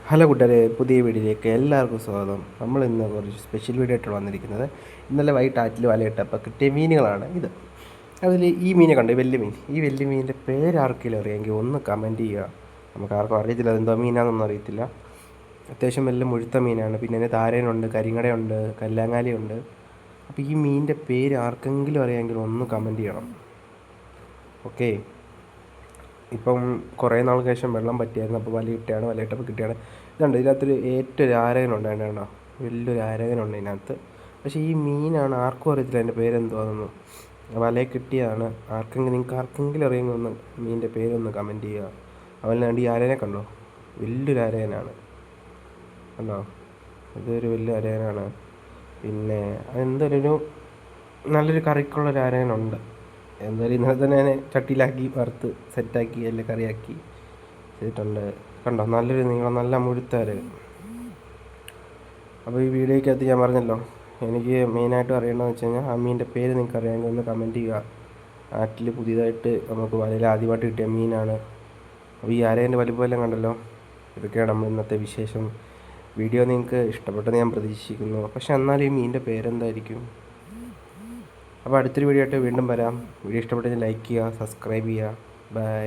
Hello കൂട്ടുകാരെ, പുതിയ വീഡിയോയിലേക്ക് എല്ലാവർക്കും സ്വാഗതം. നമ്മൾ ഇന്ന് കുറച്ച് സ്പെഷ്യൽ വീഡിയോ ആയിട്ടാണ് വന്നിരിക്കുന്നത്. ഇന്നലെ വൈകിട്ട് ആറ്റിൽ വലയിട്ടപ്പോൾ കിട്ടിയ മീനുകളാണ് ഇത്. അതിൽ ഈ മീനെ കണ്ടു, വലിയ മീൻ. ഈ വലിയ മീനിൻ്റെ പേര് ആർക്കെങ്കിലും അറിയാമെങ്കിൽ ഒന്ന് കമൻറ്റ് ചെയ്യുക. നമുക്ക് ആർക്കും അറിയത്തില്ല, അതെന്തോ മീനാണെന്നൊന്നും അറിയത്തില്ല. അത്യാവശ്യം വലിയ മുഴുത്ത മീനാണ്. പിന്നെ അതിന് താരനുണ്ട്, കരിങ്ങടയുണ്ട്, കല്ലാങ്ങാലിയുണ്ട്. അപ്പോൾ ഈ മീനിൻ്റെ പേര് ആർക്കെങ്കിലും അറിയാമെങ്കിൽ ഒന്ന് കമൻറ്റ് ചെയ്യണം. ഓക്കെ. ഇപ്പം കുറേ നാൾക്ക് ശേഷം വെള്ളം പറ്റിയായിരുന്നു. അപ്പോൾ വലയിട്ടപ്പോൾ കിട്ടിയാണ്. ഇതുണ്ട്, ഇതിനകത്തൊരു ഏറ്റവും ഒരു ആരകനുണ്ട്. കണ്ടോ, വലിയൊരു ആരകനുണ്ട് ഇതിനകത്ത്. പക്ഷേ ഈ മീനാണ്, ആർക്കും അറിയത്തില്ല അതിൻ്റെ പേരെന്തുവാണെന്ന്. വലയിൽ കിട്ടിയതാണ്. നിങ്ങൾക്ക് ആർക്കെങ്കിലും അറിയുമെങ്കിൽ ഒന്ന് മീനിൻ്റെ പേരൊന്ന് കമൻറ്റ് ചെയ്യുക. അതുപോലെ ഈ ആരകനെ കണ്ടോ, വലിയൊരു ആരകനാണ്. കണ്ടോ, ഇതൊരു വലിയ ആരകനാണ്. പിന്നെ അതെന്തൊരു നല്ലൊരു കറിക്കുള്ളൊരു ആരകനുണ്ട്. എന്തായാലും ഇന്നലെ തന്നെ ഞാൻ ചട്ടിയിലാക്കി വറുത്ത് സെറ്റാക്കി എല്ലാം കറിയാക്കി ചെയ്തിട്ടുണ്ട്. കണ്ടോ, നല്ലൊരു നീളം, നല്ല മുഴുത്ത ആരകൻ. അപ്പോൾ ഈ വീഡിയോയ്ക്കകത്ത് ഞാൻ പറഞ്ഞല്ലോ, എനിക്ക് മെയിനായിട്ട് അറിയേണ്ടതെന്ന് വെച്ച് കഴിഞ്ഞാൽ ആ മീനിൻ്റെ പേര് നിങ്ങൾക്ക് അറിയാമെങ്കിൽ ഒന്ന് കമൻറ്റ് ചെയ്യുക. ആറ്റിൽ പുതിയതായിട്ട് നമുക്ക് വലയിൽ ആദ്യമായിട്ട് കിട്ടിയ മീനാണ്. അപ്പോൾ ഈ ആരകൻ്റെ വലിപ്പമെല്ലാം കണ്ടല്ലോ. ഇതൊക്കെയാണ് നമ്മൾ ഇന്നത്തെ വിശേഷം. വീഡിയോ നിങ്ങൾക്ക് ഇഷ്ടപ്പെട്ടെന്ന് ഞാൻ പ്രതീക്ഷിക്കുന്നു. പക്ഷേ എന്നാലും ഈ മീനിൻ്റെ പേരെന്തായിരിക്കും? അപ്പോൾ അടുത്തൊരു വീഡിയോ ആയിട്ട് വീണ്ടും വരാം. വീഡിയോ ഇഷ്ടപ്പെട്ടെങ്കിൽ ലൈക്ക് ചെയ്യുക, സബ്സ്ക്രൈബ് ചെയ്യുക. ബൈ.